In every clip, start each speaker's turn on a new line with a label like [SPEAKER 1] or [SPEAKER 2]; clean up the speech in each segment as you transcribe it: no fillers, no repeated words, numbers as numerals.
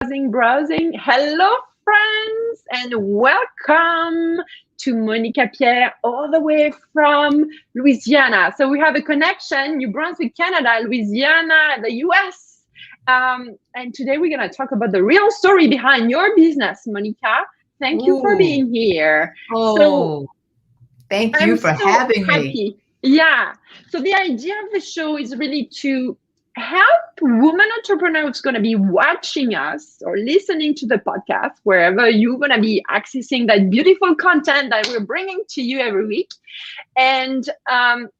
[SPEAKER 1] Browsing. Hello, friends, and welcome to Monica Pierre, all the way from Louisiana. So we have a connection, New Brunswick, Canada, Louisiana, the US. And today we're going to talk about the real story behind your business, Monica. Thank you for
[SPEAKER 2] Ooh.
[SPEAKER 1] being here.
[SPEAKER 2] Oh, thank you
[SPEAKER 1] I'm
[SPEAKER 2] for
[SPEAKER 1] so
[SPEAKER 2] having me.
[SPEAKER 1] happy. Yeah. So the idea of the show is really to help women entrepreneurs going to be watching us or listening to the podcast, wherever you're going to be accessing that beautiful content that we're bringing to you every week. And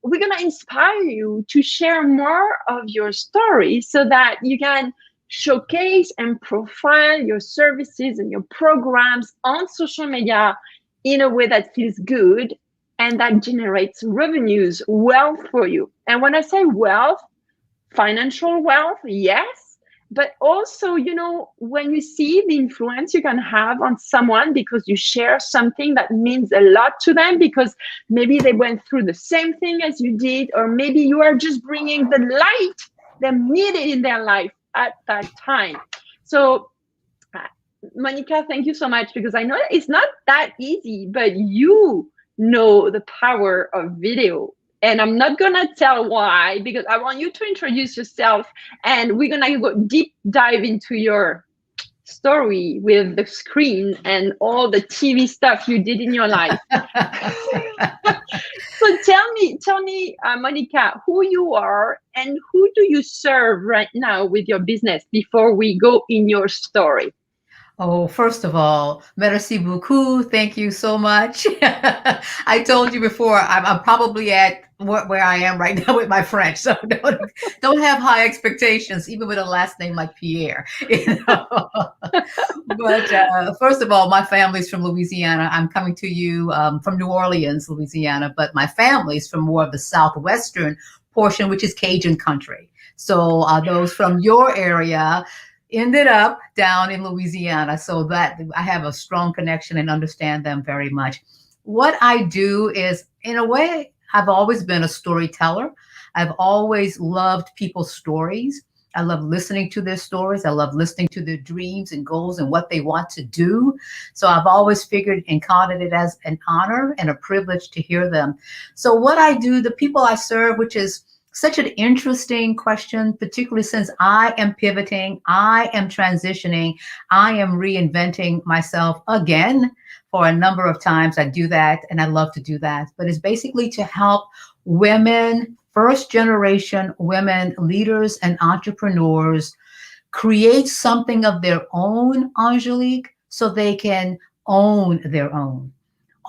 [SPEAKER 1] we're going to inspire you to share more of your story so that you can showcase and profile your services and your programs on social media in a way that feels good and that generates revenues, wealth for you. And when I say wealth, financial wealth, yes, but also, when you see the influence you can have on someone because you share something that means a lot to them, because maybe they went through the same thing as you did, or maybe you are just bringing the light they needed in their life at that time. So Monica, thank you so much, because I know it's not that easy, but you know the power of video. And I'm not going to tell why, because I want you to introduce yourself, and we're going to go deep dive into your story with the screen and all the TV stuff you did in your life. So tell me, Monica, who you are and who do you serve right now with your business before we go in your story?
[SPEAKER 2] Oh, first of all, merci beaucoup. Thank you so much. I told you before, I'm probably at where I am right now with my French, so don't have high expectations, even with a last name like Pierre. But first of all, my family's from Louisiana. I'm coming to you from New Orleans, Louisiana, but my family's from more of the southwestern portion, which is Cajun country. So those from your area ended up down in Louisiana, so that I have a strong connection and understand them very much. What I do is, in a way, I've always been a storyteller. I've always loved people's stories. I love listening to their stories. I love listening to their dreams and goals and what they want to do. So I've always figured and counted it as an honor and a privilege to hear them. So what I do, the people I serve, which is such an interesting question, particularly since I am pivoting, I am transitioning, I am reinventing myself again for a number of times. I do that and I love to do that. But it's basically to help women, first generation women, leaders and entrepreneurs create something of their own, Angelique, so they can own their own.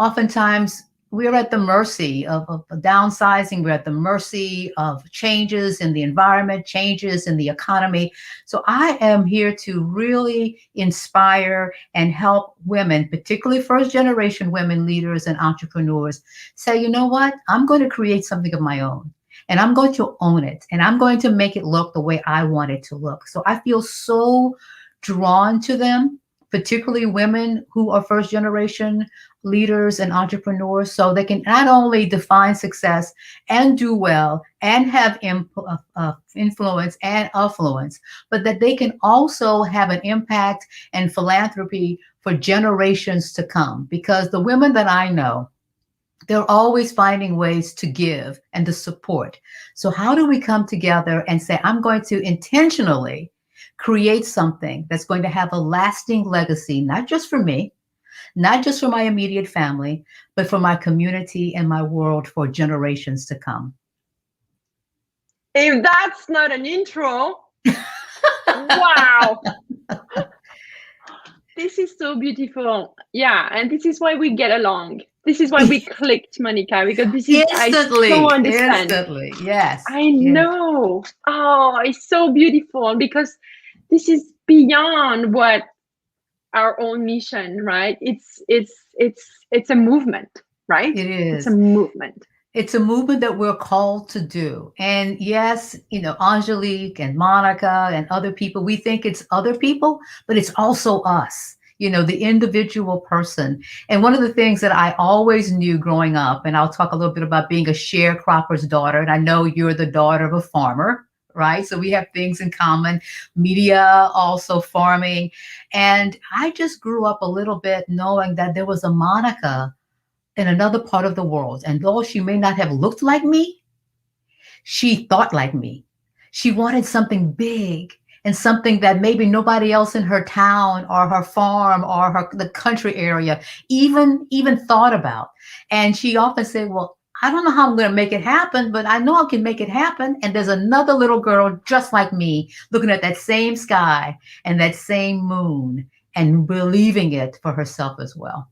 [SPEAKER 2] Oftentimes, we're at the mercy of downsizing. We're at the mercy of changes in the environment, changes in the economy. So I am here to really inspire and help women, particularly first generation women, leaders and entrepreneurs, say, you know what? I'm going to create something of my own. And I'm going to own it. And I'm going to make it look the way I want it to look. So I feel so drawn to them, particularly women who are first generation leaders and entrepreneurs, so they can not only define success and do well and have influence and affluence, but that they can also have an impact and philanthropy for generations to come. Because the women that I know, they're always finding ways to give and to support. So how do we come together and say, I'm going to intentionally create something that's going to have a lasting legacy, not just for me, not just for my immediate family, but for my community and my world for generations to come.
[SPEAKER 1] If that's not an intro, wow. This is so beautiful. Yeah, and this is why we get along. This is why we clicked, Monica, because this is
[SPEAKER 2] instantly,
[SPEAKER 1] I so understand.
[SPEAKER 2] instantly, yes.
[SPEAKER 1] I know. Oh, it's so beautiful, because this is beyond what our own mission, right? It's a movement, right?
[SPEAKER 2] It is.
[SPEAKER 1] It's a movement.
[SPEAKER 2] It's a movement that we're called to do. And yes, Angelique and Monica and other people, we think it's other people, but it's also us, the individual person. And one of the things that I always knew growing up, and I'll talk a little bit about being a sharecropper's daughter, and I know you're the daughter of a farmer, right? So we have things in common, media, also farming. And I just grew up a little bit knowing that there was a Monica in another part of the world. And though she may not have looked like me, she thought like me. She wanted something big and something that maybe nobody else in her town or her farm or the country area even thought about. And she often said, well, I don't know how I'm going to make it happen, but I know I can make it happen. And there's another little girl just like me looking at that same sky and that same moon and believing it for herself as well.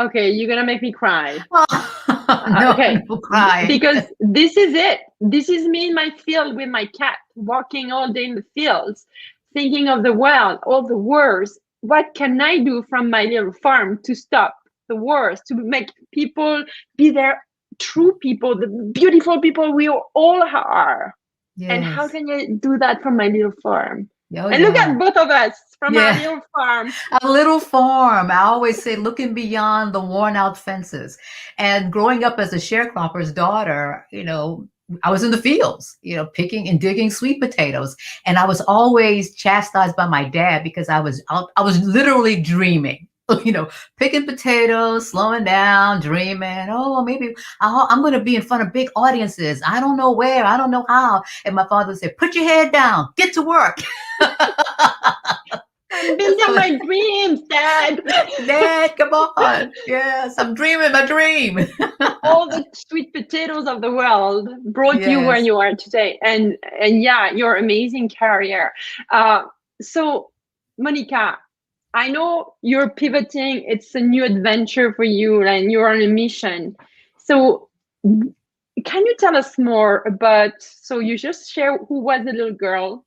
[SPEAKER 1] Okay, you're gonna make me cry.
[SPEAKER 2] No,
[SPEAKER 1] Okay,
[SPEAKER 2] no cry.
[SPEAKER 1] because this is it. This is me in my field with my cat, walking all day in the fields, thinking of the world, all the wars. What can I do from my little farm to stop the wars, to make people be their true people, the beautiful people we all are?
[SPEAKER 2] Yes.
[SPEAKER 1] And how can I do that from my little farm?
[SPEAKER 2] Oh,
[SPEAKER 1] and look at both of us from our little farm.
[SPEAKER 2] A little farm. I always say looking beyond the worn out fences. And growing up as a sharecropper's daughter, I was in the fields, picking and digging sweet potatoes. And I was always chastised by my dad because I was literally dreaming. Picking potatoes, slowing down, dreaming. Oh, maybe I'm going to be in front of big audiences. I don't know where. I don't know how. And my father said, put your head down. Get to work.
[SPEAKER 1] I'm building my dreams, Dad.
[SPEAKER 2] Dad, come on. Yes, I'm dreaming my dream.
[SPEAKER 1] All the sweet potatoes of the world brought you where you are today. And yeah, your amazing career. So, Monica, I know you're pivoting. It's a new adventure for you and you're on a mission. So can you tell us more about, so you just share who was the little girl,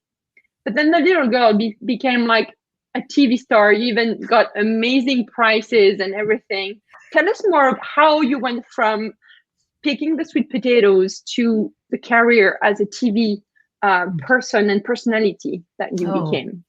[SPEAKER 1] but then the little girl became like a TV star. You even got amazing prizes and everything. Tell us more of how you went from picking the sweet potatoes to the career as a TV person and personality that you became.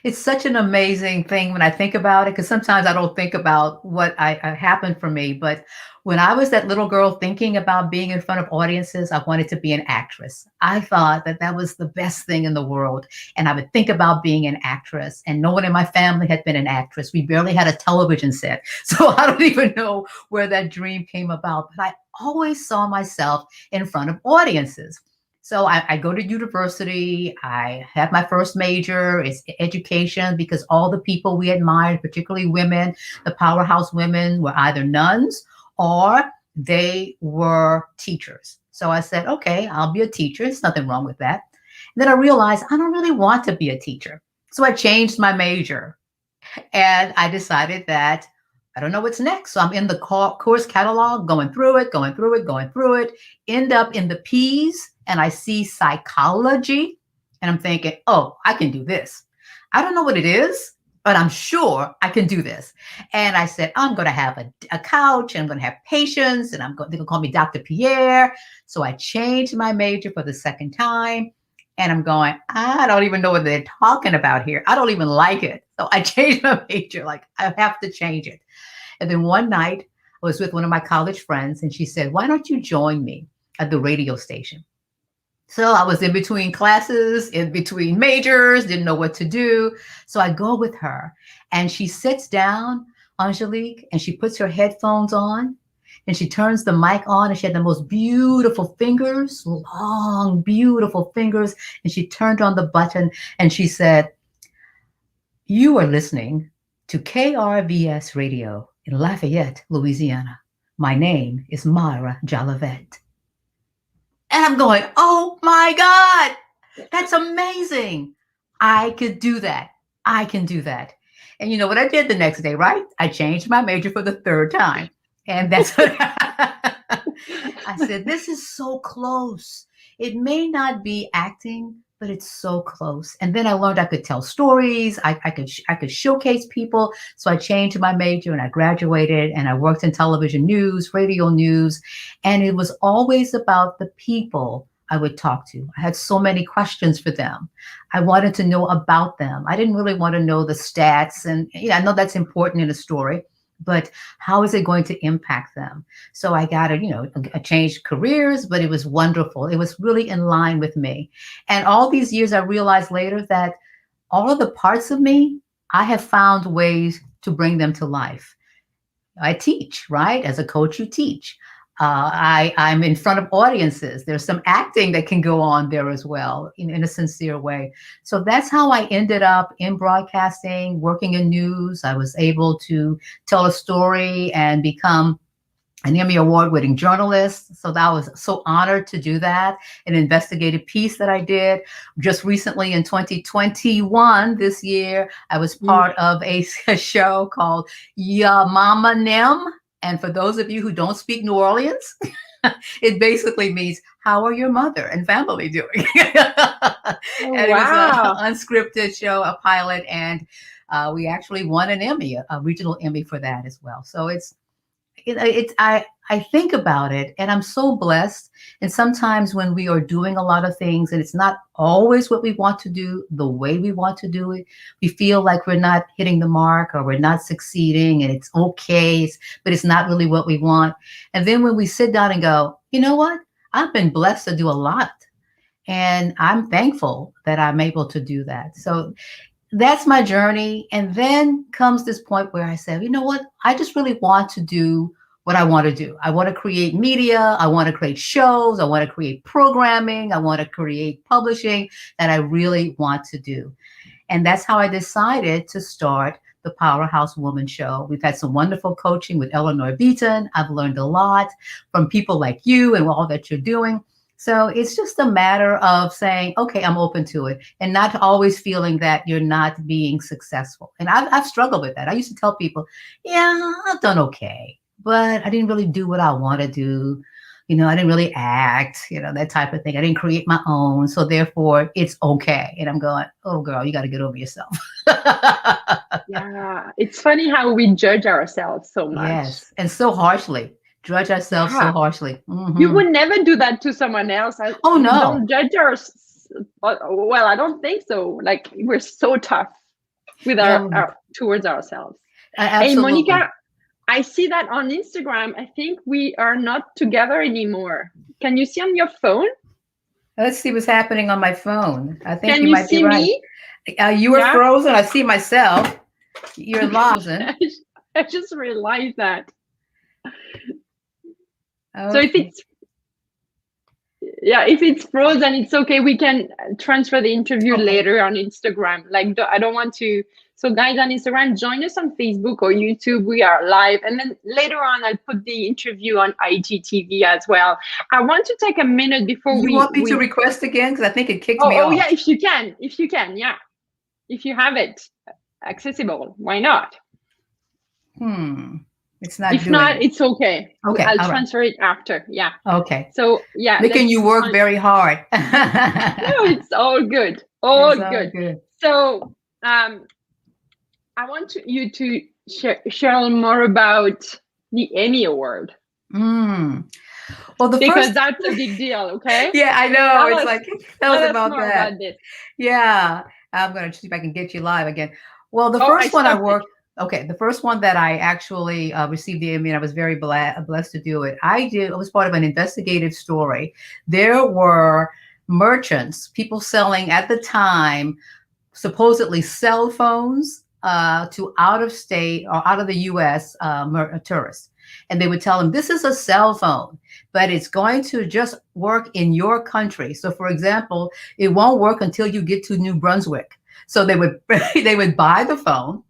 [SPEAKER 2] It's such an amazing thing when I think about it, because sometimes I don't think about what happened for me. But when I was that little girl thinking about being in front of audiences, I wanted to be an actress. I thought that was the best thing in the world. And I would think about being an actress. And no one in my family had been an actress. We barely had a television set. So I don't even know where that dream came about. But I always saw myself in front of audiences. So I go to university, I have my first major, it's education, because all the people we admired, particularly women, the powerhouse women, were either nuns or they were teachers. So I said, okay, I'll be a teacher. There's nothing wrong with that. And then I realized I don't really want to be a teacher. So I changed my major and I decided that I don't know what's next. So I'm in the course catalog, going through it, end up in the P's. And I see psychology and I'm thinking, oh, I can do this. I don't know what it is, but I'm sure I can do this. And I said, I'm going to have a couch and I'm going to have patients and they're going to call me Dr. Pierre. So I changed my major for the second time and I'm going, I don't even know what they're talking about here. I don't even like it. So I changed my major. Like, I have to change it. And then one night I was with one of my college friends and she said, why don't you join me at the radio station? So I was in between classes, in between majors, didn't know what to do. So I go with her and she sits down, Angelique, and she puts her headphones on and she turns the mic on and she had the most beautiful fingers, long, beautiful fingers. And she turned on the button and she said, you are listening to KRVS Radio in Lafayette, Louisiana. My name is Mara Jolivet. And I'm going, oh my God, that's amazing. I could do that. I can do that. And you know what I did the next day, right? I changed my major for the third time. And that's what I said, this is so close. It may not be acting, but it's so close. And then I learned I could tell stories. I could showcase people. So I changed my major and I graduated and I worked in television news, radio news. And it was always about the people I would talk to. I had so many questions for them. I wanted to know about them. I didn't really want to know the stats. And I know that's important in a story, but how is it going to impact them? So I got I changed careers, but it was wonderful. It was really in line with me. And all these years, I realized later that all of the parts of me, I have found ways to bring them to life. I teach, right? As a coach, you teach. I'm in front of audiences. There's some acting that can go on there as well in a sincere way. So that's how I ended up in broadcasting, working in news. I was able to tell a story and become an Emmy Award winning journalist. So that was so honored to do that. An investigative piece that I did just recently in 2021, this year, I was part of a show called Ya Mama Nem. And for those of you who don't speak New Orleans, it basically means, how are your mother and family doing? And it was an unscripted show, a pilot, and we actually won an Emmy, a regional Emmy for that as well. So I think about it and I'm so blessed. And sometimes when we are doing a lot of things and it's not always what we want to do, the way we want to do it, we feel like we're not hitting the mark or we're not succeeding and it's okay, but it's not really what we want. And then when we sit down and go, you know what? I've been blessed to do a lot. And I'm thankful that I'm able to do that. So that's my journey. And then comes this point where I said, you know what? I just really want to do what I want to do. I want to create media. I want to create shows. I want to create programming. I want to create publishing that I really want to do. And that's how I decided to start the Powerhouse Woman Show. We've had some wonderful coaching with Eleanor Beaton. I've learned a lot from people like you and all that you're doing. So it's just a matter of saying, okay, I'm open to it, and not always feeling that you're not being successful. And I've struggled with that. I used to tell people, yeah, I've done okay, but I didn't really do what I want to do. I didn't really act, that type of thing. I didn't create my own. So therefore it's okay. And I'm going, oh girl, you got to get over yourself.
[SPEAKER 1] Yeah. It's funny how we judge ourselves so much.
[SPEAKER 2] Yes. And so harshly. Judge ourselves so harshly.
[SPEAKER 1] Mm-hmm. You would never do that to someone else.
[SPEAKER 2] Oh no!
[SPEAKER 1] Don't judge us. Well, I don't think so. Like, we're so tough with our towards ourselves.
[SPEAKER 2] Absolutely.
[SPEAKER 1] Hey, Monica, I see that on Instagram. I think we are not together anymore. Can you see on your phone?
[SPEAKER 2] Let's see what's happening on my phone. I think
[SPEAKER 1] you might be right. Me?
[SPEAKER 2] You were frozen. I see myself. You're frozen.
[SPEAKER 1] I just realized that. Okay. So if it's frozen, it's okay. We can transfer the interview later on Instagram. Like, I don't want to. So guys on Instagram, join us on Facebook or YouTube. We are live. And then later on, I'll put the interview on IGTV as well. I want to take a minute before
[SPEAKER 2] You want me to request again? Because I think it kicked me off.
[SPEAKER 1] Oh yeah, if you can, yeah. If you have it accessible, why not?
[SPEAKER 2] It's not.
[SPEAKER 1] If not, it's okay.
[SPEAKER 2] Okay,
[SPEAKER 1] I'll transfer it after. Yeah.
[SPEAKER 2] Okay.
[SPEAKER 1] So yeah,
[SPEAKER 2] making you work very hard.
[SPEAKER 1] No, it's all good. All good. So I want you to share more about the Emmy Award.
[SPEAKER 2] Well,
[SPEAKER 1] because that's a big deal. Okay.
[SPEAKER 2] Yeah, I know. Tell us about that. Yeah, I'm gonna see if I can get you live again. Well, the first one I worked. Okay, the first one that I actually received the Emmy, and I was very blessed to do it. I was part of an investigative story. There were merchants, people selling at the time, supposedly cell phones to out of state or out of the U.S. Tourists. And they would tell them, this is a cell phone, but it's going to just work in your country. So for example, it won't work until you get to New Brunswick. So they would buy the phone,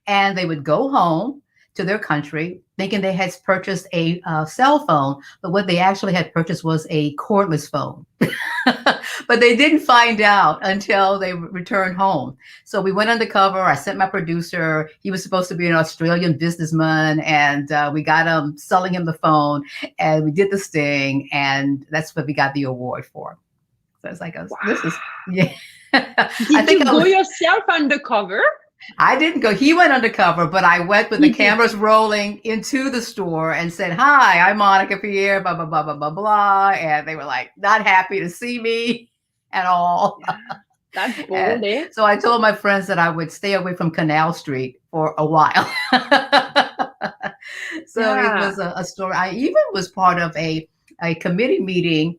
[SPEAKER 2] and they would go home to their country thinking they had purchased a cell phone, but what they actually had purchased was a cordless phone. But they didn't find out until they returned home. So we went undercover. I sent my producer. He was supposed to be an Australian businessman, and we got him selling him the phone, and we did the sting, and that's what we got the award for. So it's like, this is, yeah.
[SPEAKER 1] Did you go yourself undercover?
[SPEAKER 2] I didn't go. He went undercover, but I went with the cameras rolling into the store and said, hi, I'm Monica Pierre, blah, blah, blah, blah, blah, blah. And they were like, not happy to see me at all.
[SPEAKER 1] Yeah, that's bold, eh?
[SPEAKER 2] So I told my friends that I would stay away from Canal Street for a while. So it
[SPEAKER 1] Yeah.
[SPEAKER 2] was a story. I even was part of a committee meeting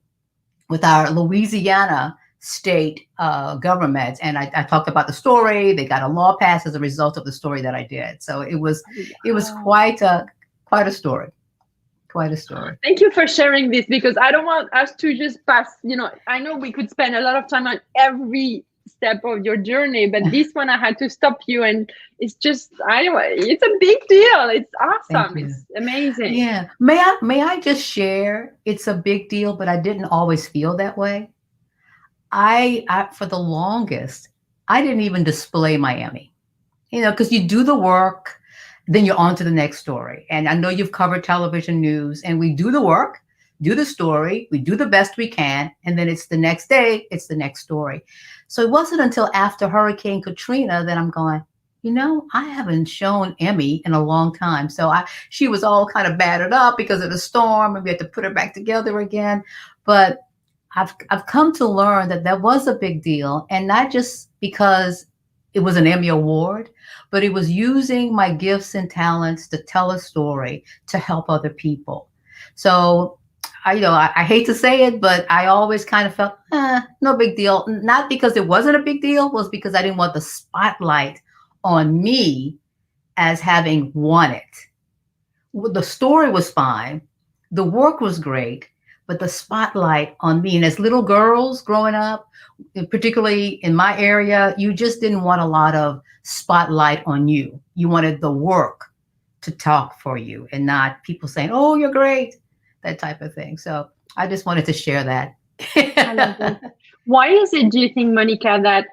[SPEAKER 2] with our Louisiana state government, and I talked about the story. They got a law passed as a result of the story that I did. So it was
[SPEAKER 1] Wow.
[SPEAKER 2] quite a story, quite a story.
[SPEAKER 1] Thank you for sharing this, because I don't want us to just pass, I know we could spend a lot of time on every step of your journey, but this one I had to stop you, and it's just, anyway, it's a big deal. It's
[SPEAKER 2] Thank
[SPEAKER 1] awesome.
[SPEAKER 2] you.
[SPEAKER 1] It's amazing.
[SPEAKER 2] Yeah. May I just share? It's a big deal, but I didn't always feel that way. I for the longest, I didn't even display my Emmy. Because you do the work, then you're on to the next story. And I know you've covered television news, and we do the work, do the story, we do the best we can, and then it's the next day, it's the next story. So it wasn't until after Hurricane Katrina that I'm going, I haven't shown Emmy in a long time. So she was all kind of battered up because of the storm, and we had to put her back together again. But I've come to learn that was a big deal, and not just because it was an Emmy Award, but it was using my gifts and talents to tell a story to help other people. So I hate to say it, but I always kind of felt, no big deal. Not because it wasn't a big deal, was because I didn't want the spotlight on me as having won it. The story was fine. The work was great, but the spotlight on me. And as little girls growing up, particularly in my area, you just didn't want a lot of spotlight on you. You wanted the work to talk for you, and not people saying, "Oh, you're great," that type of thing. So I just wanted to share that.
[SPEAKER 1] I love that. Why is it, do you think, Monica, that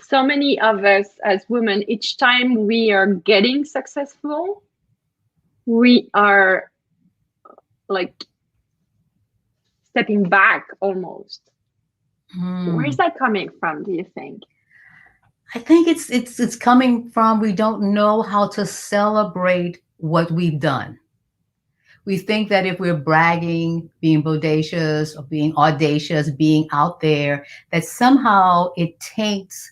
[SPEAKER 1] so many of us as women, each time we are getting successful, we are like stepping back almost? Where's that coming from, do you think?
[SPEAKER 2] I think it's coming from, we don't know how to celebrate what we've done. We think that if we're bragging, being bodacious, or being audacious, being out there, that somehow it taints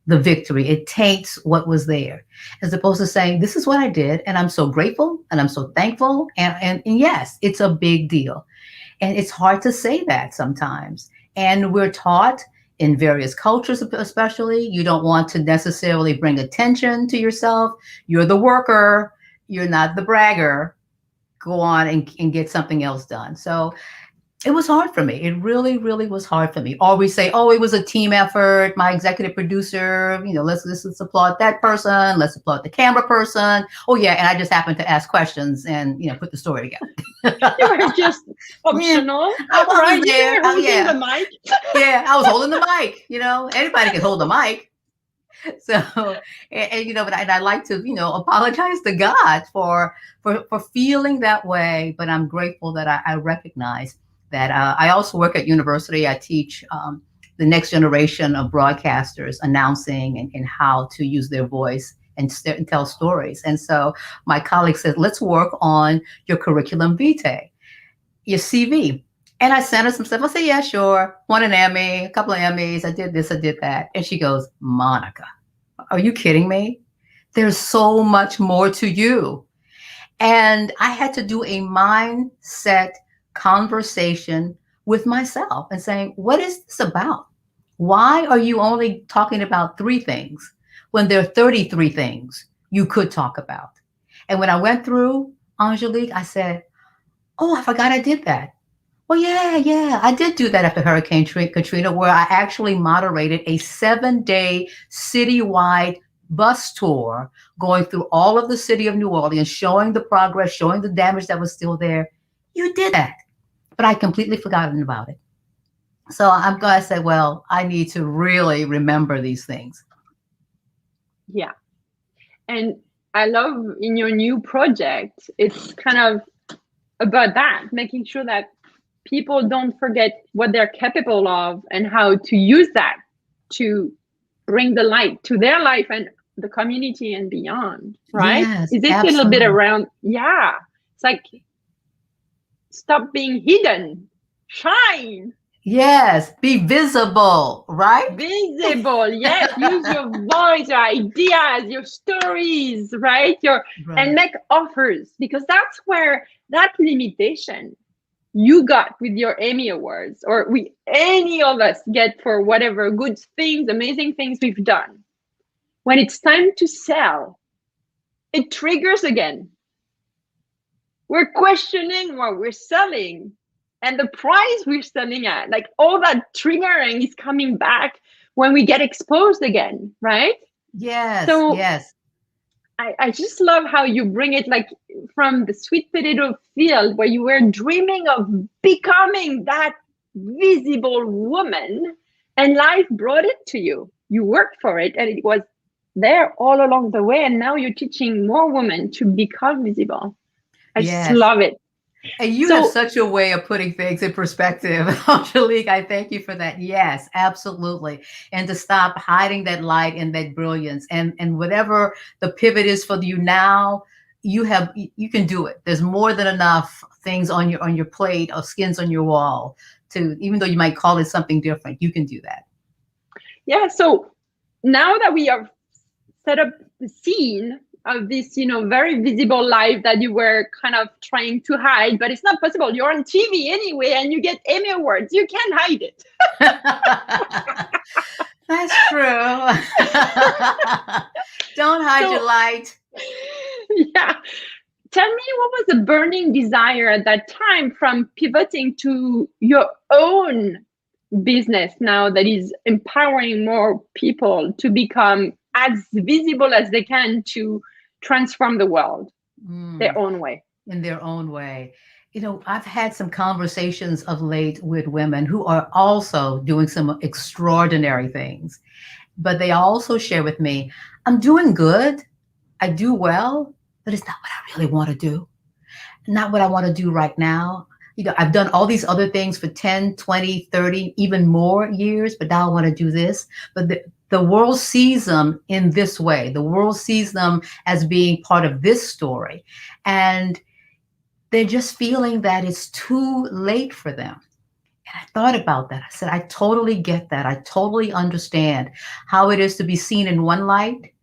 [SPEAKER 2] the victory. It taints what was there, as opposed to saying, this is what I did, and I'm so grateful, and I'm so thankful. And yes, it's a big deal. And it's hard to say that sometimes. And we're taught in various cultures, especially, you don't want to necessarily bring attention to yourself. You're the worker, you're not the bragger. Go on and get something else done. So it was hard for me. It really, really was hard for me. Or we say, oh, it was a team effort. My executive producer, let's applaud that person. Let's applaud the camera person. Oh yeah, and I just happened to ask questions and put the story together.
[SPEAKER 1] You were just optional.
[SPEAKER 2] I was
[SPEAKER 1] Right?
[SPEAKER 2] there.
[SPEAKER 1] You were holding the mic.
[SPEAKER 2] Yeah, I was holding the mic. Anybody can hold the mic. So, but I like to, apologize to God for feeling that way. But I'm grateful that I recognize that. I also work at university. I teach the next generation of broadcasters announcing and how to use their voice and tell stories. And so my colleague said, let's work on your curriculum vitae, your CV. And I sent her some stuff. I said, yeah, sure. Won an Emmy, a couple of Emmys. I did this, I did that. And she goes, Monica, are you kidding me? There's so much more to you. And I had to do a mindset conversation with myself and saying, what is this about? Why are you only talking about 3 things when there are 33 things you could talk about? And when I went through, Angelique, I said, oh, I forgot I did that. Well, yeah, I did do that after Hurricane Katrina, where I actually moderated a 7-day citywide bus tour going through all of the city of New Orleans, showing the progress, showing the damage that was still there. You did that, but I completely forgotten about it. So I'm going to say, well, I need to really remember these things.
[SPEAKER 1] Yeah. And I love in your new project, it's kind of about that, making sure that people don't forget what they're capable of and how to use that to bring the light to their life and the community and beyond, right?
[SPEAKER 2] Yes,
[SPEAKER 1] Is it
[SPEAKER 2] absolutely.
[SPEAKER 1] a little bit around? Yeah. It's like, stop being hidden, shine.
[SPEAKER 2] Yes, be visible, right?
[SPEAKER 1] Visible, yes. Use your voice, your ideas, your stories, right? And
[SPEAKER 2] Right.
[SPEAKER 1] make offers, because that's where that limitation you got with your Emmy Awards, or we any of us get for whatever good things, amazing things we've done. When it's time to sell, it triggers again. We're questioning what we're selling and the price we're selling at. Like all that triggering is coming back when we get exposed again, right?
[SPEAKER 2] Yes,
[SPEAKER 1] So
[SPEAKER 2] yes.
[SPEAKER 1] I just love how you bring it like from the sweet potato field where you were dreaming of becoming that visible woman, and life brought it to you. You worked for it and it was there all along the way. And now you're teaching more women to become visible. I just
[SPEAKER 2] Yes.
[SPEAKER 1] love it.
[SPEAKER 2] And you have
[SPEAKER 1] So,
[SPEAKER 2] such a way of putting things in perspective. Angelique, I thank you for that. Yes, absolutely. And to stop hiding that light and that brilliance, and whatever the pivot is for you now, you can do it. There's more than enough things on your plate or skins on your wall to, even though you might call it something different, you can do that.
[SPEAKER 1] yeah. So now that we have set up the scene of this, very visible life that you were kind of trying to hide, but it's not possible. You're on TV anyway, and you get Emmy Awards. You can't hide it.
[SPEAKER 2] That's true. Don't hide your
[SPEAKER 1] So,
[SPEAKER 2] light.
[SPEAKER 1] yeah. Tell me, what was the burning desire at that time from pivoting to your own business now that is empowering more people to become as visible as they can to transform the world their
[SPEAKER 2] Mm.
[SPEAKER 1] own way?
[SPEAKER 2] In their own way. I've had some conversations of late with women who are also doing some extraordinary things, but they also share with me, I'm doing good, I do well, but it's not what I really want to do. Not what I want to do right now. I've done all these other things for 10, 20, 30, even more years, but now I want to do this. But the world sees them in this way. The world sees them as being part of this story. And they're just feeling that it's too late for them. And I thought about that. I said, I totally get that. I totally understand how it is to be seen in one light,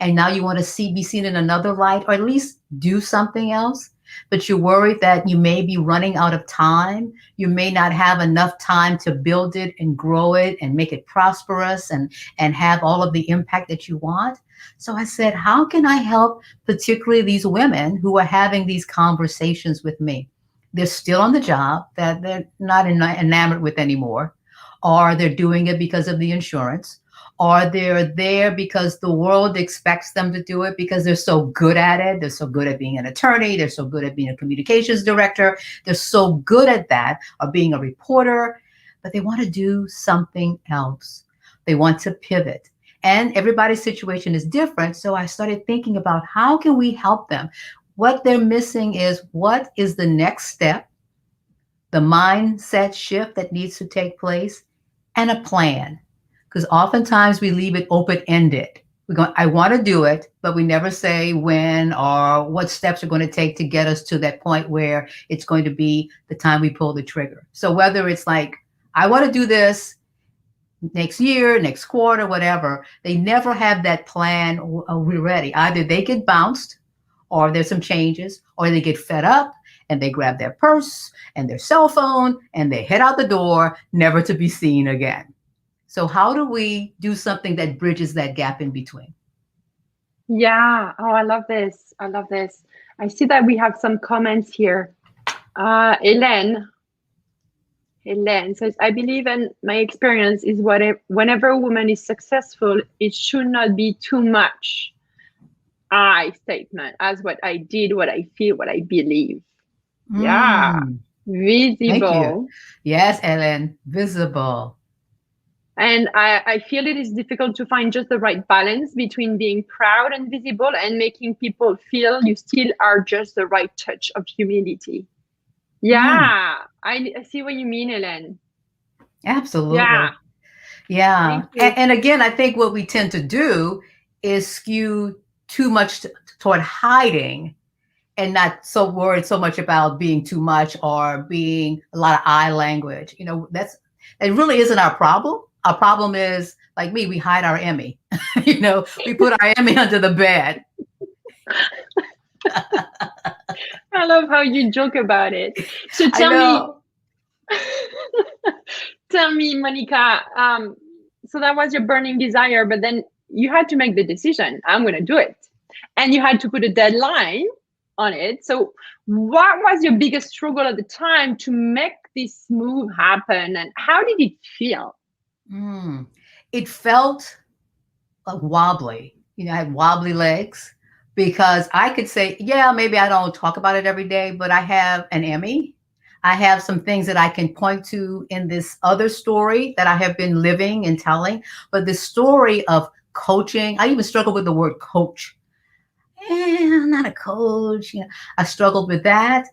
[SPEAKER 2] and now you want to be seen in another light, or at least do something else. But you're worried that you may be running out of time. You may not have enough time to build it and grow it and make it prosperous and have all of the impact that you want. So I said, how can I help particularly these women who are having these conversations with me? They're still on the job that they're not enamored with anymore, or they're doing it because of the insurance, or they're there because the world expects them to do it because they're so good at it. They're so good at being an attorney. They're so good at being a communications director. They're so good at that, or being a reporter, but they want to do something else. They want to pivot. And everybody's situation is different. So I started thinking about how can we help them? What they're missing is, what is the next step, the mindset shift that needs to take place, and a plan. Because oftentimes we leave it open-ended. We go, I want to do it, but we never say when or what steps are going to take to get us to that point where it's going to be the time we pull the trigger. So whether it's like, I want to do this next year, next quarter, whatever, they never have that plan. We're ready. Either they get bounced, or there's some changes, or they get fed up and they grab their purse and their cell phone and they head out the door, never to be seen again. So how do we do something that bridges that gap in between?
[SPEAKER 1] Yeah. Oh, I love this. I love this. I see that we have some comments here. Hélène says, I believe in my experience is whenever a woman is successful, it should not be too much I statement as what I did, what I feel, what I believe. Yeah.
[SPEAKER 2] Thank you.
[SPEAKER 1] Visible.
[SPEAKER 2] Yes, Ellen, visible.
[SPEAKER 1] And I feel it is difficult to find just the right balance between being proud and visible and making people feel you still are just the right touch of humility. Yeah, I see what you mean, Hélène.
[SPEAKER 2] Absolutely.
[SPEAKER 1] Yeah,
[SPEAKER 2] Yeah.
[SPEAKER 1] thank you.
[SPEAKER 2] And again, I think what we tend to do is skew too much toward hiding, and not so worried so much about being too much or being a lot of I language. That's It really isn't our problem. Our problem is, like me, we hide our Emmy. You know, we put our Emmy under the bed.
[SPEAKER 1] I love how you joke about it. So
[SPEAKER 2] I know.
[SPEAKER 1] tell me, Monica. So that was your burning desire, but then you had to make the decision. I'm going to do it, and you had to put a deadline on it. So, what was your biggest struggle at the time to make this move happen, and how did it feel?
[SPEAKER 2] It felt wobbly. You know, I had wobbly legs because I could say, yeah, maybe I don't talk about it every day, but I have an Emmy. I have some things that I can point to in this other story that I have been living and telling. But the story of coaching, I even struggled with the word coach. I'm not a coach. You know, I struggled with that.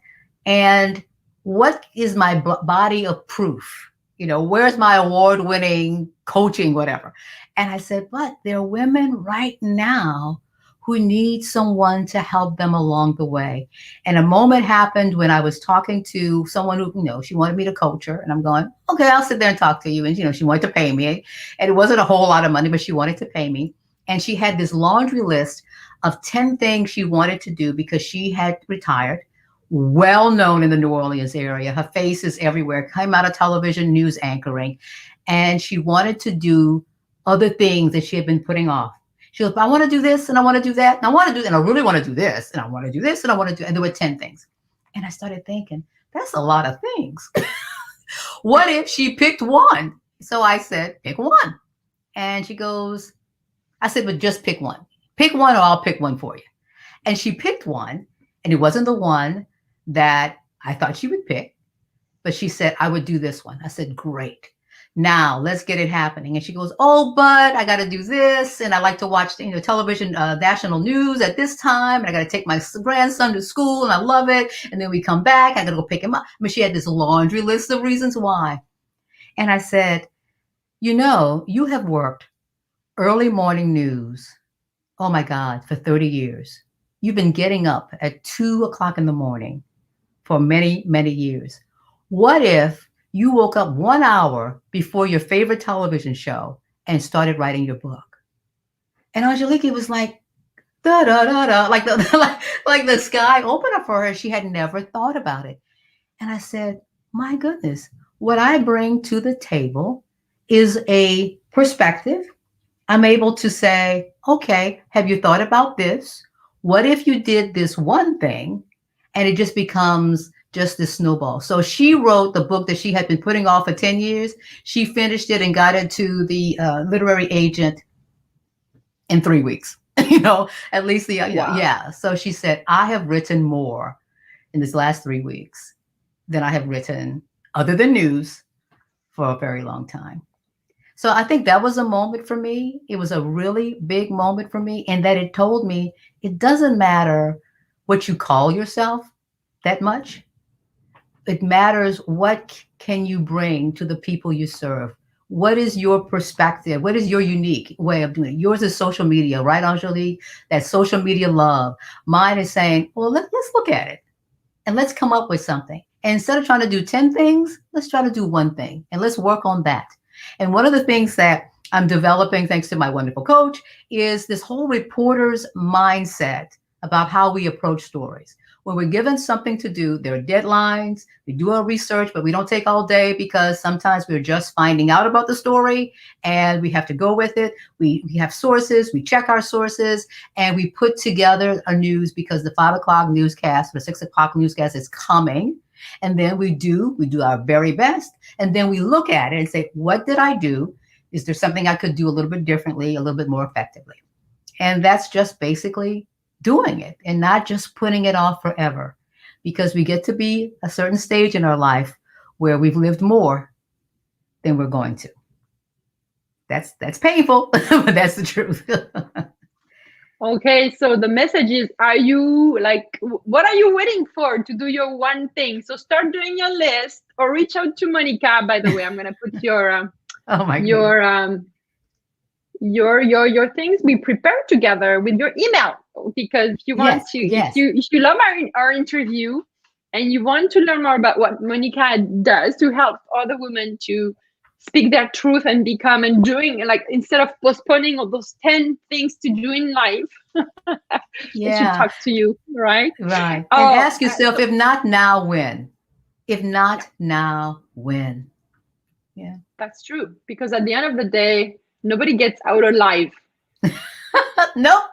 [SPEAKER 2] And what is my body of proof? You know, where's my award-winning coaching, whatever? And I said, but there are women right now who need someone to help them along the way. And a moment happened when I was talking to someone who, you know, she wanted me to coach her. And I'm going, okay, I'll sit there and talk to you. And, you know, she wanted to pay me. And it wasn't a whole lot of money, but she wanted to pay me. And she had this laundry list of 10 things she wanted to do because she had retired, well known in the New Orleans area. Her face is everywhere, came out of television news anchoring. And she wanted to do other things that she had been putting off. She goes, I want to do this and I want to do that. And I want to do, and I really want to do this. And I want to do this and I want to do, and there were 10 things. And I started thinking, that's a lot of things. What if she picked one? So I said, pick one. And she goes, I said, but just pick one. Pick one or I'll pick one for you. And she picked one, and it wasn't the one that I thought she would pick, but she said, I would do this one. I said, great. Now let's get it happening. And she goes, oh, but I got to do this. And I like to watch, you know, television, national news at this time. And I got to take my grandson to school and I love it. And then we come back. I got to go pick him up. I mean, she had this laundry list of reasons why. And I said, you know, you have worked early morning news. Oh my God, for 30 years. You've been getting up at 2:00 in the morning for many, many years. What if you woke up 1 hour before your favorite television show and started writing your book? And Angelique was like, da da da da, like like the sky opened up for her. She had never thought about it. And I said, my goodness, what I bring to the table is a perspective. I'm able to say, okay, have you thought about this? What if you did this one thing and it just becomes just this snowball? So she wrote the book that she had been putting off for 10 years. She finished it and got it to the literary agent in 3 weeks, you know, at least the,
[SPEAKER 1] Wow.
[SPEAKER 2] yeah. So she said, I have written more in this last 3 weeks than I have written other than news for a very long time. So I think that was a moment for me. It was a really big moment for me, and that it told me it doesn't matter what you call yourself that much. It matters what can you bring to the people you serve. What is your perspective? What is your unique way of doing it? Yours is social media, right, Angelique? That social media love. Mine is saying, well, let's look at it and let's come up with something. And instead of trying to do 10 things, let's try to do one thing and let's work on that. And one of the things that I'm developing, thanks to my wonderful coach, is this whole reporter's mindset about how we approach stories. When we're given something to do, there are deadlines, we do our research, but we don't take all day because sometimes we're just finding out about the story and we have to go with it. We have sources, we check our sources, and we put together a news because the 5 o'clock newscast or 6 o'clock newscast is coming. And then we do our very best. And then we look at it and say, what did I do? Is there something I could do a little bit differently, a little bit more effectively? And that's just basically doing it and not just putting it off forever, because we get to be a certain stage in our life where we've lived more than we're going to. That's painful, but that's the truth.
[SPEAKER 1] Okay, so the message is, are you like, what are you waiting for to do your one thing? So start doing your list or reach out to Monica. By the way, I'm going to put your your things we prepared together with your email, because if you want if you love our interview and you want to learn more about what Monica does to help other women to speak their truth and become, and doing, like, instead of postponing all those 10 things to do in life, they should
[SPEAKER 2] Yeah,
[SPEAKER 1] talk to you, right?
[SPEAKER 2] right. And
[SPEAKER 1] Oh,
[SPEAKER 2] ask yourself, if not now, when? If not now, when? Yeah.
[SPEAKER 1] that's true. Because at the end of the day, nobody gets out alive.
[SPEAKER 2] Nope.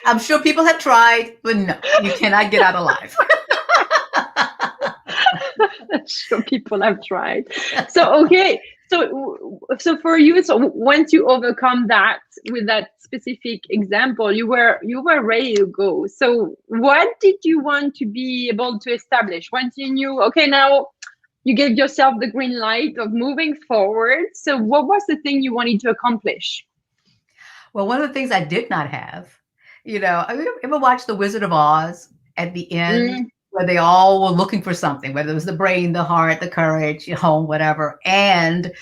[SPEAKER 2] I'm sure people have tried, but no, you cannot get out alive.
[SPEAKER 1] Sure, people have tried. So okay, so for you, so once you overcome that with that specific example, you were ready to go. So what did you want to be able to establish once you knew, okay, now you gave yourself the green light of moving forward? So what was the thing you wanted to accomplish?
[SPEAKER 2] Well, one of the things I did not have, have you ever watched The Wizard of Oz at the end
[SPEAKER 1] Mm,
[SPEAKER 2] where they all were looking for something, whether it was the brain, the heart, the courage, home, whatever. And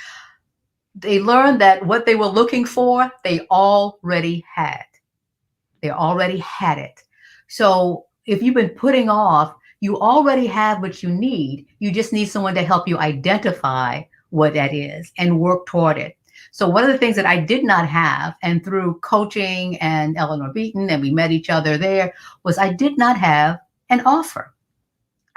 [SPEAKER 2] they learned that what they were looking for, they already had. They already had it. So if you've been putting off, you already have what you need. You just need someone to help you identify what that is and work toward it. So one of the things that I did not have, and through coaching and Eleanor Beaton, and we met each other there, was I did not have an offer.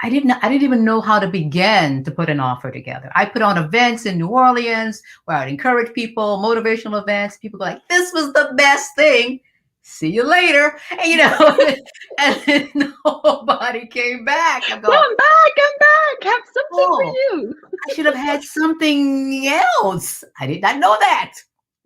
[SPEAKER 2] I didn't even know how to begin to put an offer together. I put on events in New Orleans where I'd encourage people, motivational events. People go like, this was the best thing. See you later. And, and then nobody came back. I go,
[SPEAKER 1] come back, have something for
[SPEAKER 2] oh,
[SPEAKER 1] you.
[SPEAKER 2] I should have had something else. I did not know that.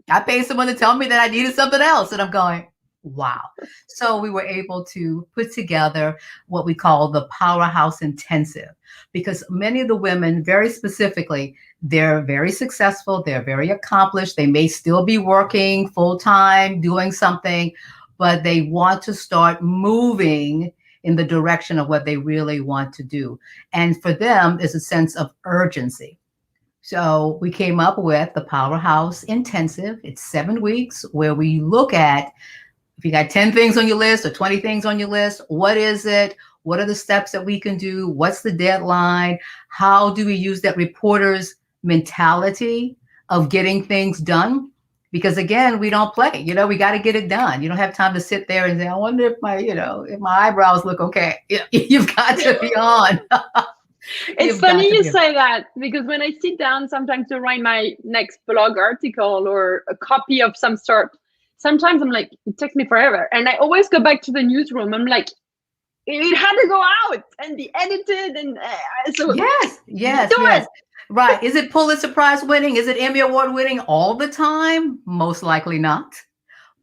[SPEAKER 2] I paid someone to tell me that I needed something else. And I'm going, wow. So we were able to put together what we call the Powerhouse Intensive, because many of the women, very specifically, they're very successful. They're very accomplished. They may still be working full time, doing something, but they want to start moving in the direction of what they really want to do. And for them, is a sense of urgency. So we came up with the Powerhouse Intensive. It's 7 weeks where we look at, if you got 10 things on your list or 20 things on your list, what is it? What are the steps that we can do? What's the deadline? How do we use that reporter's mentality of getting things done? Because again, we don't play, we got to get it done. You don't have time to sit there and say, I wonder if my eyebrows look okay. You've got to be on.
[SPEAKER 1] It's funny you say that, because when I sit down sometimes to write my next blog article or a copy of some sort, sometimes I'm like, it takes me forever. And I always go back to the newsroom. I'm like, it had to go out and be edited. And so
[SPEAKER 2] yes. Right. Is it Pulitzer Prize winning? Is it Emmy Award winning all the time? Most likely not.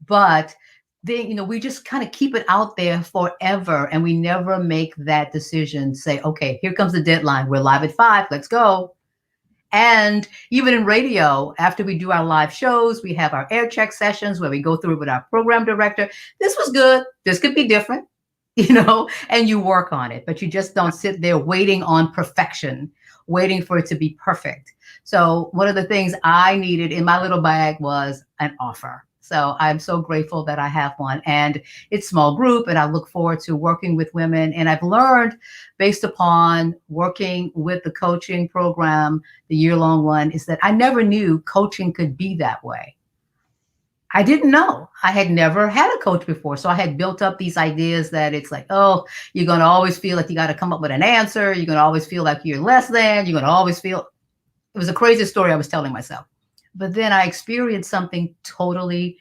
[SPEAKER 2] But then, we just kind of keep it out there forever. And we never make that decision, say, okay, here comes the deadline. We're live at 5. Let's go. And even in radio, after we do our live shows, we have our air check sessions where we go through it with our program director. This was good. This could be different, and you work on it, but you just don't sit there waiting on perfection, waiting for it to be perfect. So one of the things I needed in my little bag was an offer. So I'm so grateful that I have one, and it's small group, and I look forward to working with women. And I've learned, based upon working with the coaching program, the year-long one, is that I never knew coaching could be that way. I didn't know. I had never had a coach before. So I had built up these ideas that it's like, oh, you're going to always feel like you got to come up with an answer. You're going to always feel like you're less than. You're going to always feel. It was a crazy story I was telling myself. But then I experienced something totally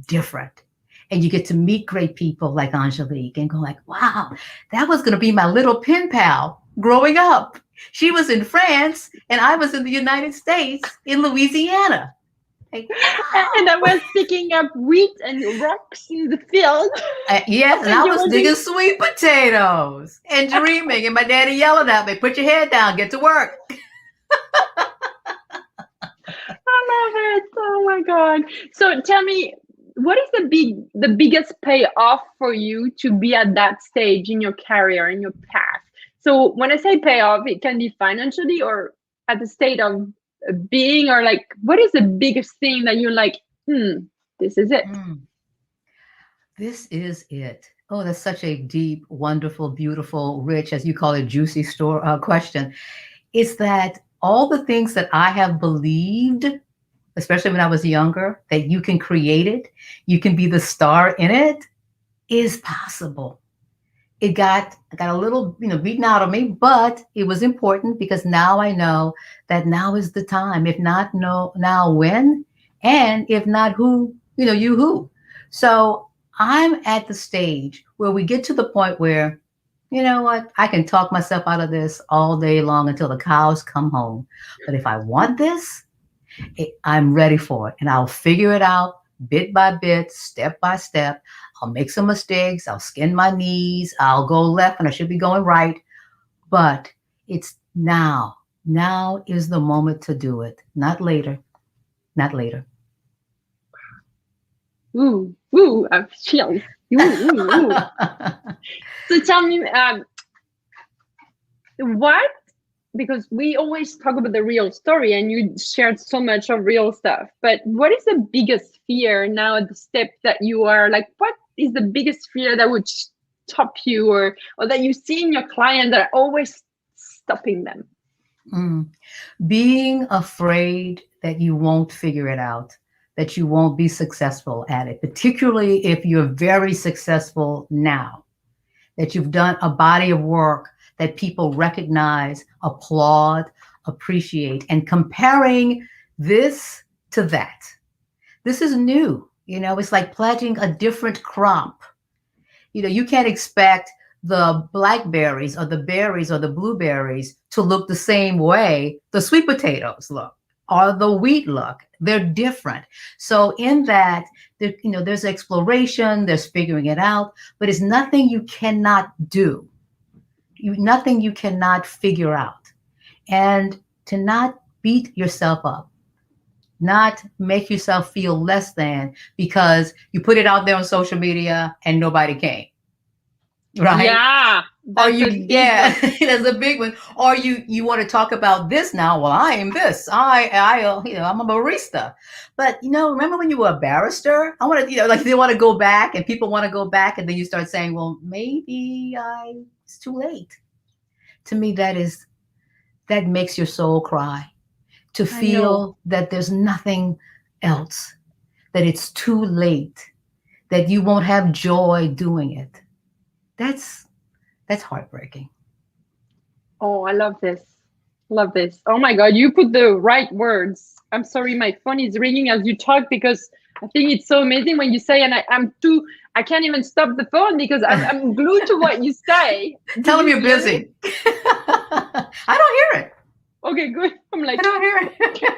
[SPEAKER 2] different. And you get to meet great people like Angelique and go like, wow, that was going to be my little pen pal growing up. She was in France and I was in the United States in Louisiana. Like, wow.
[SPEAKER 1] And I was picking up wheat and rocks in the field.
[SPEAKER 2] Yes, and I was digging sweet potatoes and dreaming. And my daddy yelling at me, put your head down, get to work.
[SPEAKER 1] I love it. Oh my God. So tell me, what is the biggest payoff for you to be at that stage in your career, in your path? So when I say payoff, it can be financially or at the state of being, or like, what is the biggest thing that you're like, this is it?
[SPEAKER 2] This is it. Oh, that's such a deep, wonderful, beautiful, rich, as you call it, juicy question. It's that all the things that I have believed, especially when I was younger, that you can create it, you can be the star in it, is possible. It got a little, beaten out of me, but it was important because now I know that now is the time. If not no, now when, and if not who, you who. So I'm at the stage where we get to the point where, you know what, I can talk myself out of this all day long until the cows come home. But if I want this, I'm ready for it, and I'll figure it out bit by bit, step by step. I'll make some mistakes. I'll skin my knees. I'll go left and I should be going right. But it's now. Now is the moment to do it. Not later. Not later.
[SPEAKER 1] Ooh, I'm chills. Ooh. So tell me, what, because we always talk about the real story and you shared so much of real stuff, but what is the biggest fear now at the step that you are like, what is the biggest fear that would stop you or that you see in your client that are always stopping them?
[SPEAKER 2] Being afraid that you won't figure it out, that you won't be successful at it, particularly if you're very successful now, that you've done a body of work that people recognize, applaud, appreciate, and comparing this to that. This is new. It's like planting a different crop. You can't expect the blackberries or the berries or the blueberries to look the same way the sweet potatoes look or the wheat look. They're different. So in that, there's exploration, there's figuring it out, but it's nothing you cannot do. Nothing you cannot figure out. And to not beat yourself up, not make yourself feel less than because you put it out there on social media and nobody came. Right?
[SPEAKER 1] Yeah.
[SPEAKER 2] That's a big one. Or you want to talk about this now. Well, I am this. I'm a barista. But remember when you were a barrister? I want to, like they want to go back and people want to go back, and then you start saying, well, maybe it's too late. To me, that makes your soul cry. To feel that there's nothing else, that it's too late, that you won't have joy doing it. That's heartbreaking.
[SPEAKER 1] Oh, I love this. Love this. Oh my God, you put the right words. I'm sorry, my phone is ringing as you talk because I think it's so amazing when you say, and I can't even stop the phone because I'm glued to what you say.
[SPEAKER 2] Tell them you're busy. I don't hear it.
[SPEAKER 1] Okay, good. I'm like,
[SPEAKER 2] I don't hear it.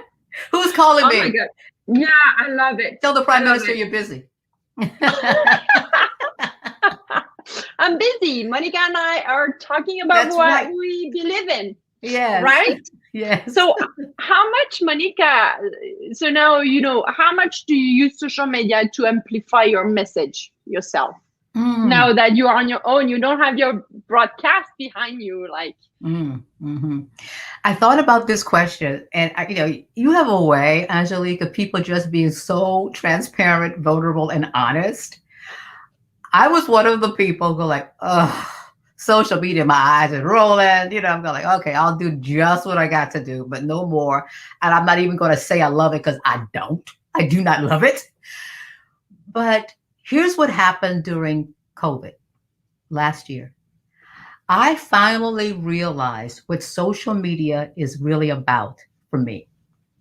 [SPEAKER 2] Who's calling me?
[SPEAKER 1] Oh my God. Yeah, I love it.
[SPEAKER 2] Tell the Prime Minister you're busy.
[SPEAKER 1] I'm busy. Monica and I are talking about what we believe in.
[SPEAKER 2] Yes.
[SPEAKER 1] Right?
[SPEAKER 2] Yes.
[SPEAKER 1] So how much, Monica, so now, how much do you use social media to amplify your message yourself? Now that you are on your own, you don't have your broadcast behind you, like.
[SPEAKER 2] I thought about this question, and you have a way, Angelique, of people just being so transparent, vulnerable, and honest. I was one of the people who are like, ugh, social media, my eyes are rolling. I'm going like, okay, I'll do just what I got to do, but no more. And I'm not even going to say I love it because I don't. I do not love it. But here's what happened during COVID last year. I finally realized what social media is really about for me.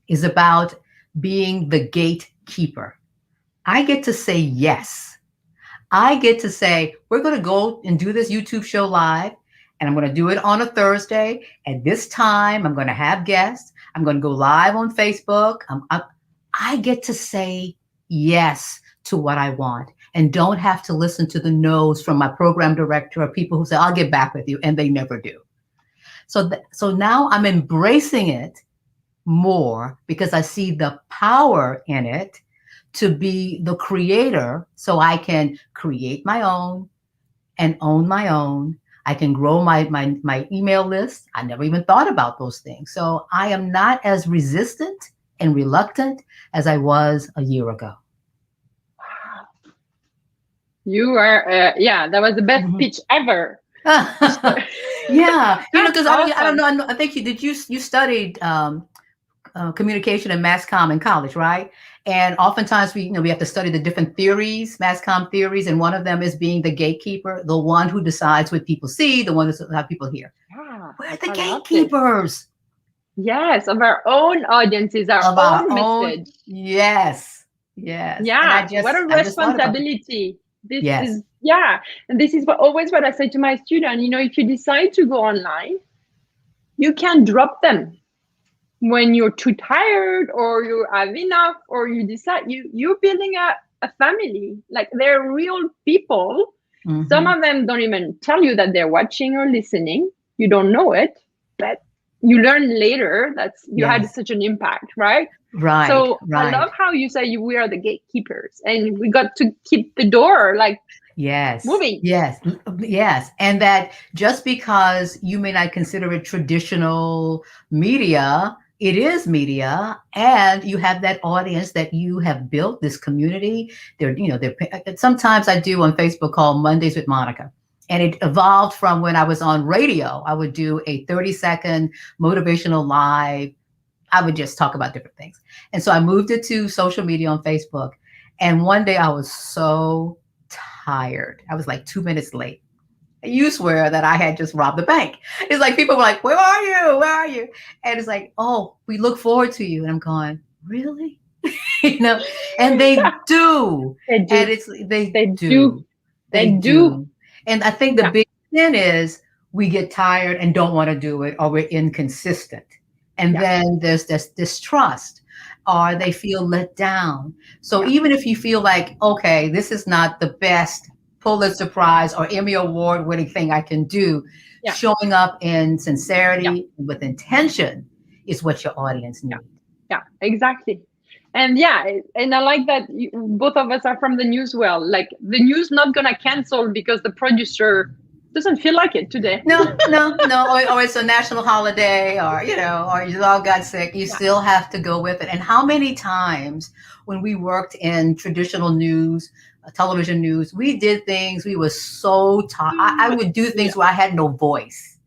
[SPEAKER 2] Is about being the gatekeeper. I get to say yes. I get to say, we're going to go and do this YouTube show live, and I'm going to do it on a Thursday. At this time, I'm going to have guests. I'm going to go live on Facebook. I get to say yes to what I want and don't have to listen to the no's from my program director or people who say, I'll get back with you, and they never do. So now I'm embracing it more because I see the power in it to be the creator, so I can create my own and own my own. I can grow my email list. I never even thought about those things. So I am not as resistant and reluctant as I was a year ago.
[SPEAKER 1] You are, that was the best pitch ever.
[SPEAKER 2] Yeah, because
[SPEAKER 1] That's
[SPEAKER 2] I don't
[SPEAKER 1] awesome.
[SPEAKER 2] know. I think you studied communication and mass comm in college, right? And oftentimes we have to study the different theories, mass comm theories, and one of them is being the gatekeeper, the one who decides what people see, the one who how people hear.
[SPEAKER 1] Yeah,
[SPEAKER 2] We're the
[SPEAKER 1] I love this.
[SPEAKER 2] gatekeepers
[SPEAKER 1] Yes, of our own audiences, our
[SPEAKER 2] of our
[SPEAKER 1] own
[SPEAKER 2] own.
[SPEAKER 1] message.
[SPEAKER 2] Yes, yes. And
[SPEAKER 1] Yeah, what a
[SPEAKER 2] I just thought about it.
[SPEAKER 1] responsibility. This
[SPEAKER 2] Yes.
[SPEAKER 1] is, yeah. And this is always what I say to my student. If you decide to go online, you can drop them when you're too tired or you have enough or you decide you're building a family. Like they're real people. Some
[SPEAKER 2] Hmm.
[SPEAKER 1] of them don't even tell you that they're watching or listening. You don't know it, but you learn later that you had
[SPEAKER 2] Yes.
[SPEAKER 1] such an impact, right?
[SPEAKER 2] Right.
[SPEAKER 1] So I
[SPEAKER 2] Right.
[SPEAKER 1] love how you say we are the gatekeepers and we got to keep the door like
[SPEAKER 2] Yes,
[SPEAKER 1] moving.
[SPEAKER 2] yes, yes. And that just because you may not consider it traditional media, it is media, and you have that audience that you have built, this community. They're sometimes I do on Facebook called Mondays with Monica. And it evolved from when I was on radio. I would do a 30-second motivational live. I would just talk about different things. And so I moved it to social media on Facebook. And one day I was so tired. I was like 2 minutes late. You swear that I had just robbed the bank. It's like people were like, "Where are you? Where are you?" And it's like, "Oh, we look forward to you." And I'm going, "Really?" you know, and they do.
[SPEAKER 1] They
[SPEAKER 2] And
[SPEAKER 1] do.
[SPEAKER 2] they
[SPEAKER 1] They do.
[SPEAKER 2] do.
[SPEAKER 1] They
[SPEAKER 2] They
[SPEAKER 1] do.
[SPEAKER 2] do. And I think the
[SPEAKER 1] Yeah.
[SPEAKER 2] big thing is we get tired and don't want to do it, or we're inconsistent. And
[SPEAKER 1] Yeah.
[SPEAKER 2] then there's this distrust, or they feel let down. So
[SPEAKER 1] Yeah.
[SPEAKER 2] even if you feel like, okay, this is not the best Pulitzer Prize or Emmy Award winning thing I can do,
[SPEAKER 1] Yeah.
[SPEAKER 2] showing up in
[SPEAKER 1] Yeah.
[SPEAKER 2] sincerity with intention is what your audience
[SPEAKER 1] Yeah.
[SPEAKER 2] needs.
[SPEAKER 1] Yeah. Exactly. And yeah, and I like that both of us are from the news world. Like the news not gonna cancel because the producer doesn't feel like it today.
[SPEAKER 2] No, no, no. Or it's a national holiday, or you all got sick. You
[SPEAKER 1] Yeah.
[SPEAKER 2] still have to go with it. And how many times when we worked in traditional news, television news, we did things, we were so tired. I would do
[SPEAKER 1] Yeah.
[SPEAKER 2] things where I had no voice,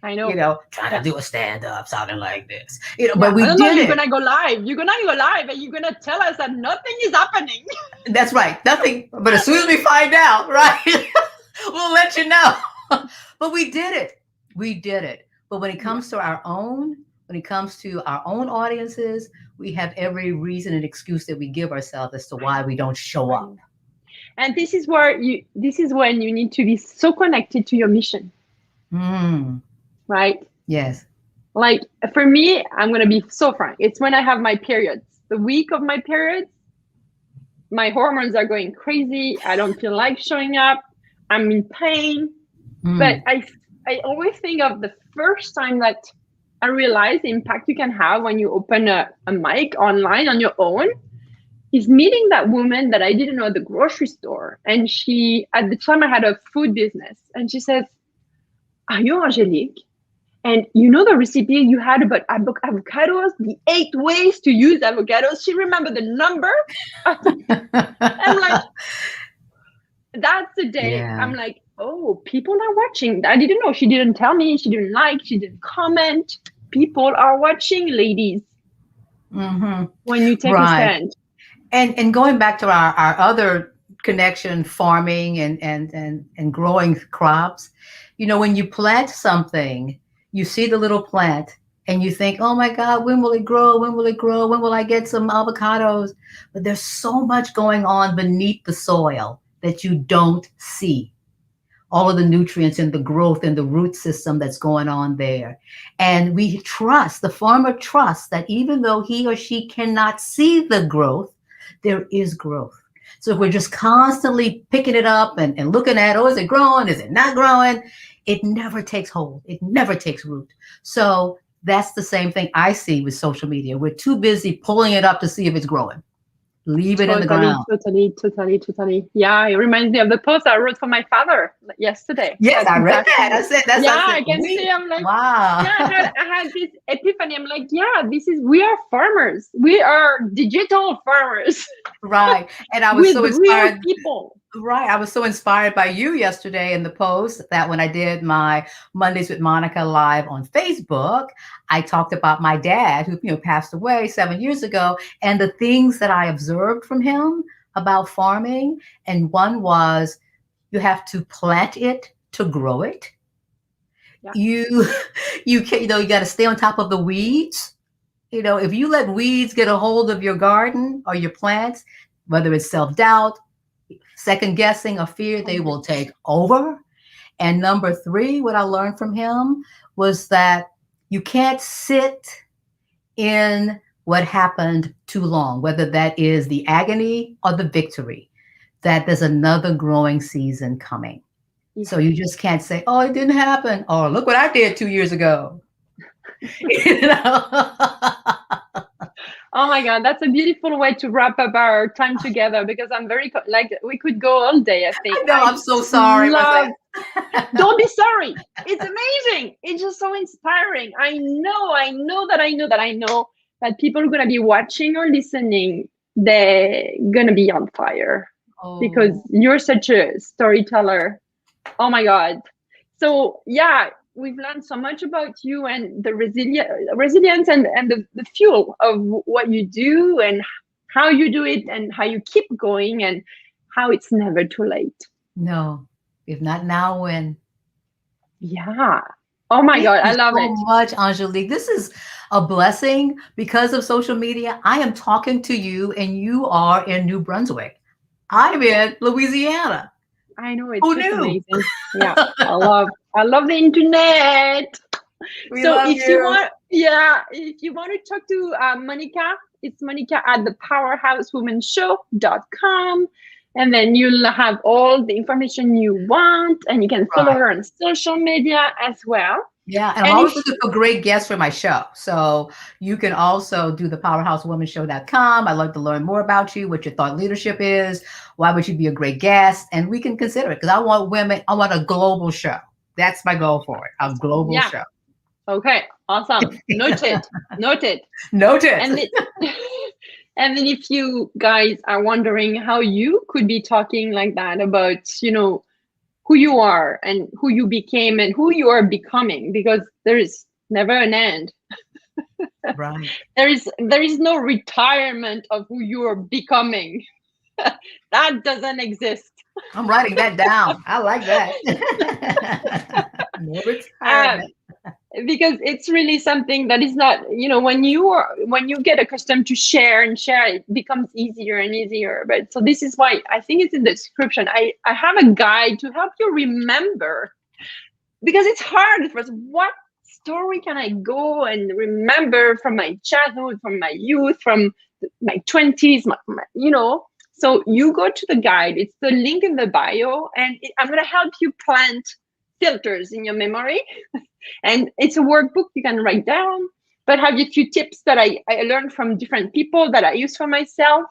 [SPEAKER 1] I know.
[SPEAKER 2] trying to
[SPEAKER 1] Yeah.
[SPEAKER 2] do a stand up, sounding like this,
[SPEAKER 1] Yeah.
[SPEAKER 2] but we
[SPEAKER 1] I don't know.
[SPEAKER 2] did
[SPEAKER 1] You're
[SPEAKER 2] it.
[SPEAKER 1] gonna go live. You're gonna go live, and you're gonna tell us that nothing is happening.
[SPEAKER 2] That's right. Nothing. But as soon as we find out, right, we'll let you know. But we did it. We did it. But when it comes to when it comes to our own audiences, we have every reason and excuse that we give ourselves as to why we don't show up.
[SPEAKER 1] And this is when you need to be so connected to your mission,
[SPEAKER 2] Mm,
[SPEAKER 1] right?
[SPEAKER 2] yes.
[SPEAKER 1] Like for me, I'm gonna be so frank. It's when I have my periods. The week of my periods, my hormones are going crazy. I don't feel like showing up. I'm in pain. But
[SPEAKER 2] Mm,
[SPEAKER 1] I always think of the first time that I realized the impact you can have when you open a mic online on your own is meeting that woman that I didn't know at the grocery store. And she, at the time, I had a food business. And she says, "Are you Angelique? And you know the recipe you had about avocados, the 8 ways to use avocados." She remembered the number. I'm like, that's the day
[SPEAKER 2] yeah.
[SPEAKER 1] I'm like, oh, people are watching. I didn't know. She didn't tell me. She didn't like. She didn't comment. People are watching, ladies,
[SPEAKER 2] Hmm.
[SPEAKER 1] when you take a
[SPEAKER 2] Right.
[SPEAKER 1] stand.
[SPEAKER 2] And going back to our other connection, farming and growing crops, when you plant something, you see the little plant and you think, oh my God, when will it grow? When will it grow? When will I get some avocados? But there's so much going on beneath the soil that you don't see. All of the nutrients and the growth and the root system that's going on there. And the farmer trusts that even though he or she cannot see the growth, there is growth. So if we're just constantly picking it up and looking at, oh, is it growing? Is it not growing? It never takes hold. It never takes root. So that's the same thing I see with social media. We're too busy pulling it up to see if it's growing. Leave it in the ground.
[SPEAKER 1] Totally. Yeah, it reminds me of the post I wrote for my father yesterday.
[SPEAKER 2] Yes, I read that. I said that's.
[SPEAKER 1] Yeah,
[SPEAKER 2] I said,
[SPEAKER 1] I can see. I'm like,
[SPEAKER 2] wow.
[SPEAKER 1] yeah, I had this epiphany. I'm like, yeah, we are farmers. We are digital farmers.
[SPEAKER 2] Right. And I was
[SPEAKER 1] with
[SPEAKER 2] so
[SPEAKER 1] real
[SPEAKER 2] inspired.
[SPEAKER 1] people.
[SPEAKER 2] Right. I was so inspired by you yesterday in the post that when I did my Mondays with Monica live on Facebook, I talked about my dad who, passed away 7 years ago and the things that I observed from him about farming. And one was you have to plant it to grow it.
[SPEAKER 1] Yeah.
[SPEAKER 2] You you can, you got to stay on top of the weeds. If you let weeds get a hold of your garden or your plants, whether it's self-doubt, second guessing, or fear, they will take over. And number three, what I learned from him was that you can't sit in what happened too long, whether that is the agony or the victory, that there's another growing season coming. Yeah. So you just can't say, oh, it didn't happen. Or look what I did 2 years ago.
[SPEAKER 1] Oh my God, that's a beautiful way to wrap up our time together because I'm very, we could go all day, I think.
[SPEAKER 2] I know, I'm so sorry.
[SPEAKER 1] Don't be sorry. It's amazing. It's just so inspiring. I know that people are going to be watching or listening. They're going to be on fire because you're such a storyteller. Oh my God. So yeah, we've learned so much about you and the resilience and the fuel of what you do and how you do it and how you keep going and how it's never too late.
[SPEAKER 2] No, if not now, when?
[SPEAKER 1] Yeah. Oh my God, I love it
[SPEAKER 2] so much, Angelique. This is a blessing because of social media. I am talking to you and you are in New Brunswick. I'm in Louisiana.
[SPEAKER 1] I know, it's amazing. Yeah, I love the internet. So if you want to talk to Monica, it's Monica at thepowerhousewomanshow.com. And then you'll have all the information you want, and you can follow her on social media as well.
[SPEAKER 2] Yeah, and I'm always looking for great guests for my show. So you can also do the powerhousewomanshow.com. I'd love to learn more about you, what your thought leadership is, why would you be a great guest, and we can consider it because I want a global show. That's my goal for it, a global show.
[SPEAKER 1] Okay, awesome. Noted. And then if you guys are wondering how you could be talking like that about, who you are and who you became and who you are becoming, because there is never an end.
[SPEAKER 2] Right.
[SPEAKER 1] There is no retirement of who you are becoming. That doesn't exist.
[SPEAKER 2] I'm writing that down. I like that. No retirement.
[SPEAKER 1] Because it's really something that is not, when you get accustomed to share, it becomes easier and easier. But so this is why I think it's in the description. I have a guide to help you remember, because it's hard for us. What story can I go and remember from my childhood, from my youth, from my 20s, So you go to the guide. It's the link in the bio, and I'm going to help you plant filters in your memory. And it's a workbook you can write down, but have a few tips that I learned from different people that I use for myself.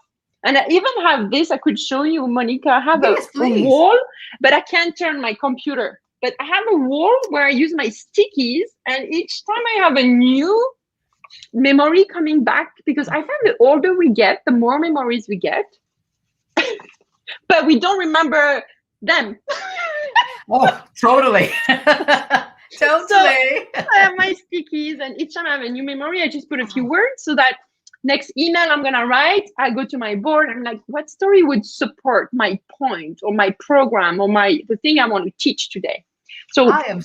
[SPEAKER 1] And I even have this, I could show you, Monica. I have a wall, but I can't turn my computer. But I have a wall where I use my stickies, and each time I have a new memory coming back, because I find the older we get, the more memories we get, but we don't remember them.
[SPEAKER 2] Oh, totally. Totally.
[SPEAKER 1] So I have my stickies, and each time I have a new memory, I just put a few words so that next email I'm gonna write, I go to my board. I'm like, what story would support my point or my program or the thing I want to teach today? So
[SPEAKER 2] I'm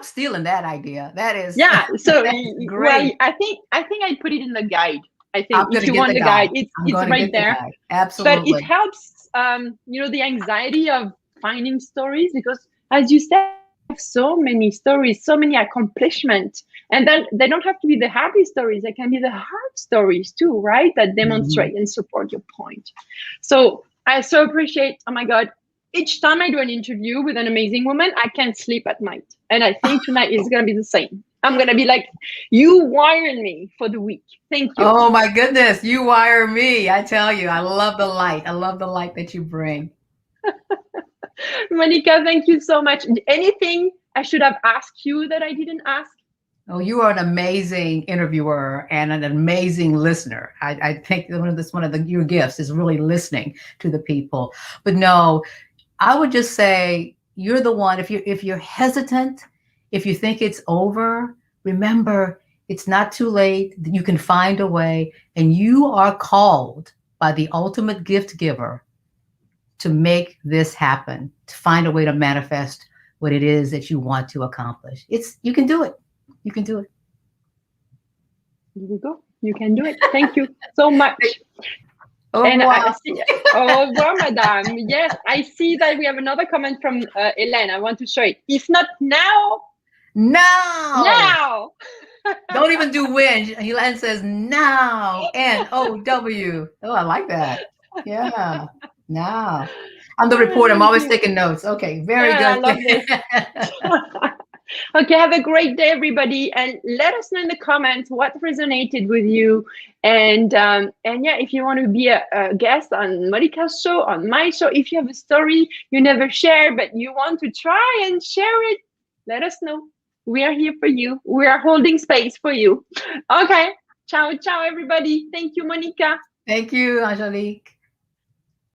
[SPEAKER 2] stealing that idea. That is
[SPEAKER 1] So
[SPEAKER 2] great.
[SPEAKER 1] Well, I think I put it in the guide. I think if you want the guide, it's right there.
[SPEAKER 2] Absolutely.
[SPEAKER 1] But it helps the anxiety of finding stories, because as you said, so many stories, so many accomplishments, and then they don't have to be the happy stories. They can be the hard stories too, right? That demonstrate and support your point. So I so appreciate, oh my God, each time I do an interview with an amazing woman, I can't sleep at night. And I think tonight is going to be the same. I'm going to be like, you wired me for the week. Thank you.
[SPEAKER 2] Oh my goodness, you wire me. I tell you, I love the light. I love the light that you bring.
[SPEAKER 1] Monica, thank you so much. Anything I should have asked you that I didn't ask?
[SPEAKER 2] Oh, you are an amazing interviewer and an amazing listener. I think one of your gifts is really listening to the people. But no, I would just say you're the one. If you're hesitant, if you think it's over, remember it's not too late. You can find a way, and you are called by the ultimate gift giver to make this happen, to find a way to manifest what it is that you want to accomplish. You can do it. You can do it.
[SPEAKER 1] Here we go. You can do it. Thank you so much.
[SPEAKER 2] Oh,
[SPEAKER 1] And
[SPEAKER 2] wow.
[SPEAKER 1] I see, au revoir, madame. Yes, I see that we have another comment from Hélène. I want to show it. If not now, now.
[SPEAKER 2] Don't even do when. Hélène says now. N-O-W. Oh, I like that. Yeah. Now. I'm the reporter. I'm always taking notes. Okay. Very good.
[SPEAKER 1] I love this. Okay, have a great day, everybody, and let us know in the comments what resonated with you. And yeah, if you want to be a guest on Monica's show, on my show, if you have a story you never share but you want to try and share it, let us know. We are here for you. We are holding space for you. Okay, ciao, ciao, everybody. Thank you, Monica.
[SPEAKER 2] Thank you, Angelique.